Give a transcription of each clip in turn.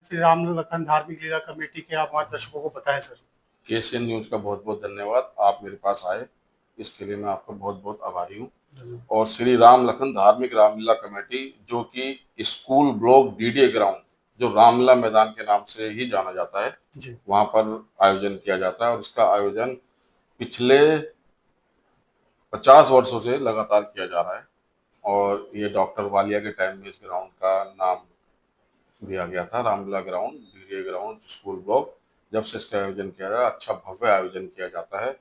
श्री राम लखन धार्मिक लीला कमेटी के आप हमारे दर्शकों को बताएं सर। केसीएन न्यूज का बहुत बहुत धन्यवाद। आप मेरे पास आए, इसके लिए मैं आपका बहुत बहुत आभारी हूँ। और श्री राम लखन धार्मिक रामलीला कमेटी, जो कि स्कूल ब्लॉक डीडीए ग्राउंड, जो रामलीला मैदान के नाम से ही जाना जाता है, वहां पर आयोजन किया जाता है। और इसका आयोजन पिछले 50 वर्षों से लगातार किया जा रहा है। और ये डॉक्टर वालिया के टाइम में इस ग्राउंड का नाम दिया गया था, Ramlila ground, DDA ground, school block. जब से इसका आयोजन किया जा रहा है, अच्छा भव्य आयोजन किया जाता है,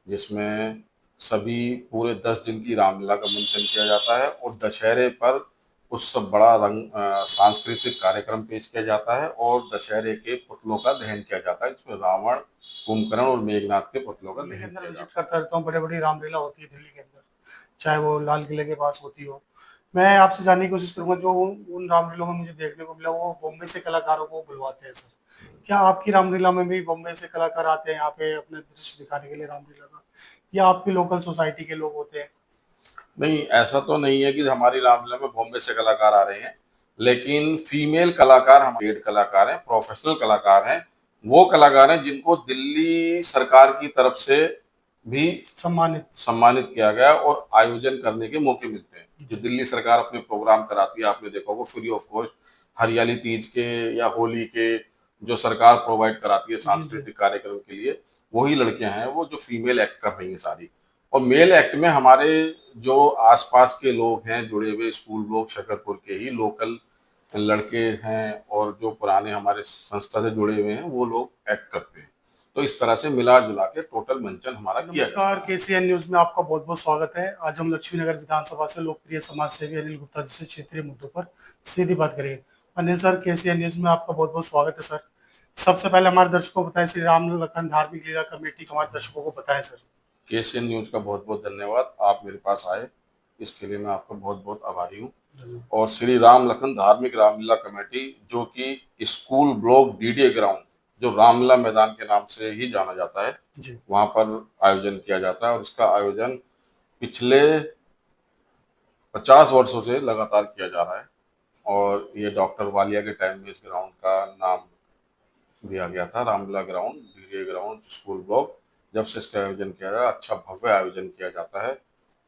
जिसमें सभी पूरे 10 दिन की रामलीला का मंचन किया जाता है। और दशहरे पर उससे बड़ा सांस्कृतिक कार्यक्रम पेश किया जाता है। और दशहरे के पुतलों का दहन किया जाता है, जिसमें रावण, कुंभकर्ण और मेघनाथ के पुतलों का दहन किया जाता है। करता रहता हूँ, बड़े बड़ी रामलीला होती है दिल्ली के अंदर, चाहे वो लाल किले के पास होती हो। मैं आपसे जानने की कोशिश करूंगा, जो उन रामलीला में मुझे देखने को मिला वो बॉम्बे से कलाकारों को बुलवाते हैं सर। क्या आपकी रामलीला में भी बॉम्बे से कलाकार आते हैं यहाँ पे अपने दृश्य दिखाने के लिए रामलीला का, या आपकी लोकल सोसाइटी के लोग होते हैं? नहीं, ऐसा तो नहीं है कि हमारी रामलीला में बॉम्बे से कलाकार आ रहे हैं, लेकिन फीमेल कलाकार, हम पेड कलाकार हैं, प्रोफेशनल कलाकार हैं। वो कलाकार हैं जिनको दिल्ली सरकार की तरफ से भी सम्मानित किया गया और आयोजन करने के मौके मिलते हैं। जो दिल्ली सरकार अपने प्रोग्राम कराती है, आपने देखा होगा, फ्री ऑफ कॉस्ट, हरियाली तीज के या होली के, जो सरकार प्रोवाइड कराती है सांस्कृतिक कार्यक्रम के लिए, वही लड़कियां हैं वो जो फीमेल एक्ट कर रही हैं सारी। और मेल एक्ट में हमारे जो आसपास के लोग हैं जुड़े हुए, स्कूल लोग, शकरपुर के ही लोकल लड़के हैं और जो पुराने हमारे संस्था से जुड़े हुए हैं, वो लोग एक्ट करते हैं। तो इस तरह से मिला जुला के टोटल मंचन हमारा किया जाता है। नमस्कार, केसीएन न्यूज में आपका बहुत बहुत स्वागत है। आज हम लक्ष्मीनगर विधानसभा से लोकप्रिय समाज सेवी अनिल गुप्ता जी से क्षेत्रीय मुद्दों पर सीधी बात करेंगे। अनिल सर, केसीएन न्यूज में आपका बहुत बहुत स्वागत है सर। सबसे पहले हमारे दर्शकों को बताएं, श्री राम लखन धार्मिक लीला कमेटी हमारे दर्शकों को बताएं सर। केसीएन न्यूज का बहुत बहुत धन्यवाद। आप मेरे पास आए, इसके लिए मैं आपका बहुत बहुत आभारी हूँ। और श्री राम लखन धार्मिक रामलीला कमेटी, जो कि स्कूल ब्लॉक डीडीए ग्राउंड, जो रामलीला मैदान के नाम से ही जाना जाता है, वहां पर आयोजन किया जाता है। और इसका आयोजन पिछले 50 वर्षों से लगातार किया जा रहा है। और ये डॉक्टर वालिया के टाइम में इस ग्राउंड का नाम दिया गया था, Ramlila ground, DDA ground, school block. जब से इसका आयोजन किया जा रहा है, अच्छा भव्य आयोजन किया जाता है,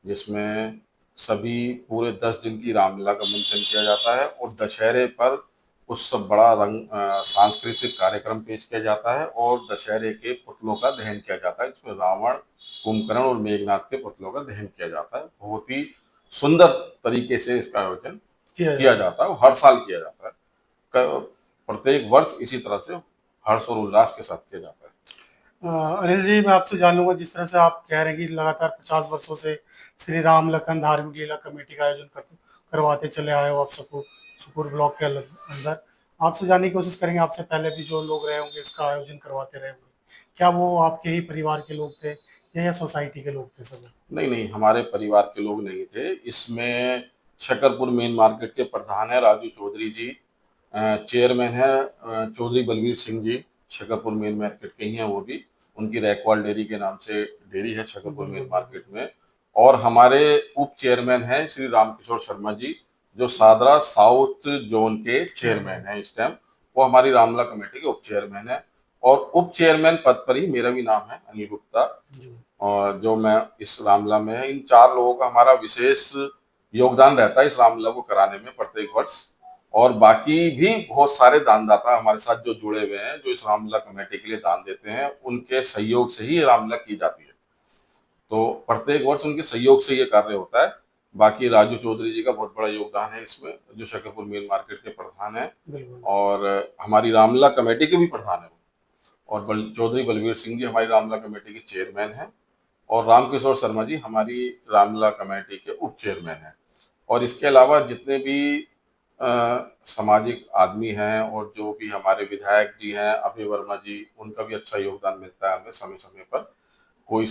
जिसमें सभी पूरे 10 दिन की रामलीला का मंचन किया जाता है। और दशहरे पर उससे बड़ा सांस्कृतिक कार्यक्रम पेश किया जाता है। और दशहरे के पुतलों का दहन किया जाता है, जिसमें रावण, कुंभकर्ण और मेघनाथ के पुतलों का दहन किया जाता है। बहुत ही सुंदर तरीके से इसका आयोजन किया जाता है, हर साल किया जाता है। प्रत्येक वर्ष इसी तरह से हर्ष और उल्लास के साथ किया जाता है। अनिल जी, मैं आपसे जान लूंगा, जिस तरह से आप कह रहे हैं कि लगातार 50 वर्षों से श्री राम लखन धार्मिक लीला कमेटी का आयोजन करवाते चले आए हो आप सुपुर ब्लॉक के अंदर। आपसे जानने की कोशिश करेंगे, आपसे पहले भी जो लोग रहे होंगे इसका आयोजन करवाते रहे होंगे, क्या वो आपके ही परिवार के लोग थे या सोसाइटी के लोग थे सब? नहीं नहीं, हमारे परिवार के लोग नहीं थे इसमें। शकरपुर मेन मार्केट के प्रधान है राजू चौधरी जी, चेयरमैन है चौधरी बलवीर सिंह जी, शकरपुर मेन मार्केट के ही हैं वो भी। उनकी रैकवाल डेयरी के नाम से डेयरी है शकरपुर मेन मार्केट में। और हमारे उप चेयरमैन हैं श्री रामकिशोर शर्मा जी, जो सादरा साउथ जोन के चेयरमैन हैं इस टाइम। वो हमारी रामला कमेटी के उप चेयरमैन है। और उप चेयरमैन पद पर ही मेरा भी नाम है, अनिल गुप्ता, और जो मैं इस रामलीला में है। इन 4 लोगों का हमारा विशेष योगदान रहता है इस रामलीला को कराने में प्रत्येक वर्ष। और बाकी भी बहुत सारे दानदाता हमारे साथ जो जुड़े हुए हैं, जो इस रामलीला कमेटी के लिए दान देते हैं, उनके सहयोग से ही ये रामलीला की जाती है। तो प्रत्येक वर्ष उनके सहयोग से ये कार्य होता है। बाकी राजू चौधरी जी का बहुत बड़ा योगदान है इसमें, जो शकरपुर मेन मार्केट के प्रधान है और हमारी रामलीला कमेटी के भी प्रधान है। और चौधरी बलवीर सिंह जी हमारी रामलीला कमेटी के चेयरमैन हैं। और रामकिशोर शर्मा जी हमारी रामलीला कमेटी के उप चेयरमैन हैं। और इसके अलावा जितने भी सामाजिक आदमी हैं और जो भी हमारे विधायक जी हैं, अभय वर्मा जी, उनका भी अच्छा योगदान मिलता है हमें समय समय पर। कोई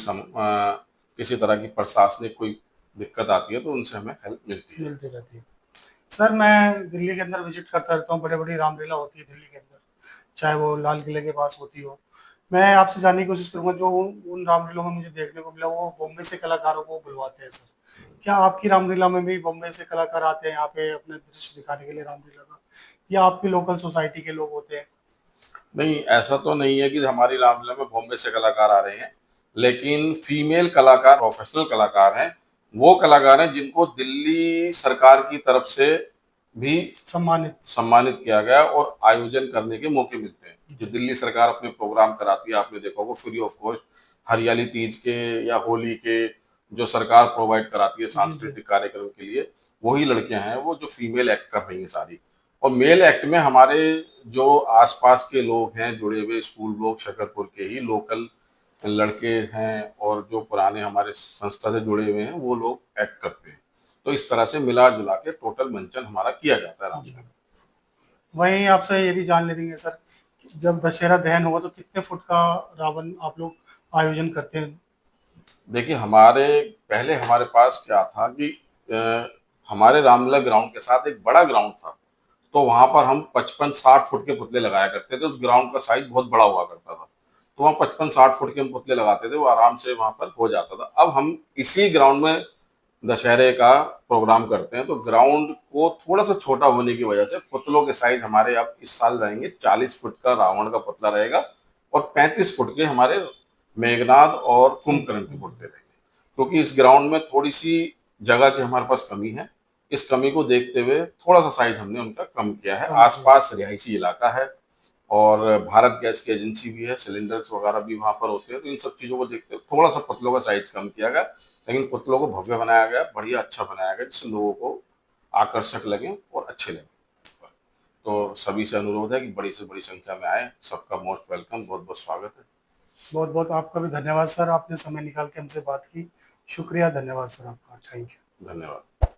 किसी तरह की प्रशासनिक कोई दिक्कत आती है तो उनसे हमें हेल्प मिलती रहती है। सर, मैं दिल्ली के अंदर विजिट करता रहता हूँ, बड़े बड़ी रामलीला होती है दिल्ली के अंदर, चाहे वो लाल किले के पास होती हो। मैं आपसे जानने की कोशिश करूंगा, जो उन रामलीला में मुझे देखने को मिला वो बॉम्बे से कलाकारों को बुलवाते हैं सर। क्या आपकी रामलीला में भी बॉम्बे से कलाकार आते हैं यहाँ पे अपने दृश्य दिखाने के लिए रामलीला का, या आपकी लोकल सोसाइटी के लोग होते हैं? नहीं, ऐसा तो नहीं है कि हमारी रामलीला में बॉम्बे से कलाकार आ रहे हैं, लेकिन फीमेल कलाकार प्रोफेशनल कलाकार हैं। वो कलाकार हैं जिनको दिल्ली सरकार की तरफ से भी सम्मानित। सम्मानित किया गया और आयोजन करने के मौके मिलते हैं। जो दिल्ली सरकार अपने प्रोग्राम कराती है, आपने देखा होगा फ्री ऑफ कॉस्ट, हरियाली तीज के या होली के जो सरकार प्रोवाइड कराती है जी, जी। सांस्कृतिक कार्यक्रम के लिए, वही लड़कियां हैं वो जो फीमेल एक्ट कर रही हैं सारी। और मेल एक्ट में हमारे जो आसपास के लोग हैं जुड़े हुए, स्कूल लोग शकरपुर के ही लोकल लड़के हैं और जो पुराने हमारे संस्था से जुड़े हुए हैं वो लोग एक्ट करते हैं। तो इस तरह से मिला जुला के टोटल मंचन हमारा किया जाता है रामलीला का। वहीं आपसे ये भी जान लेंगे सर, जब दशहरा दहन होगा तो कितने फुट का रावण आप लोग आयोजन करते हैं? देखिए, पहले हमारे पास क्या था कि अ, हमारे रामलीला ग्राउंड के साथ एक बड़ा ग्राउंड था, तो वहां पर हम 55-60 फुट के पुतले लगाया करते थे। उस ग्राउंड का साइज बहुत बड़ा हुआ करता था, तो वहाँ 55-60 फुट के हम पुतले लगाते थे, वो आराम से वहां पर हो जाता था। अब हम इसी ग्राउंड में दशहरे का प्रोग्राम करते हैं, तो ग्राउंड को थोड़ा सा छोटा होने की वजह से पुतलों के साइज हमारे अब इस साल रहेंगे 40 फुट का रावण का पुतला रहेगा और 35 फुट के हमारे मेघनाद और कुंभकर्ण के पुतले रहेंगे। क्योंकि इस ग्राउंड में थोड़ी सी जगह की हमारे पास कमी है, इस कमी को देखते हुए थोड़ा सा साइज हमने उनका कम किया है। आसपास रिहायशी इलाका है और भारत गैस की एजेंसी भी है, सिलेंडर्स वगैरह भी वहां पर होते हैं, तो इन सब चीजों को देखते हुए थोड़ा सा पुतलों का साइज कम किया गया, लेकिन पुतलों को भव्य बनाया गया, बढ़िया अच्छा बनाया गया, जिससे लोगों को आकर्षक लगे और अच्छे लगे। तो सभी से अनुरोध है कि बड़ी से बड़ी संख्या में आए, सबका मोस्ट वेलकम, बहुत बहुत स्वागत है। बहुत बहुत आपका भी धन्यवाद सर, आपने समय निकाल के हमसे बात की। शुक्रिया, धन्यवाद सर आपका। Thank you. धन्यवाद।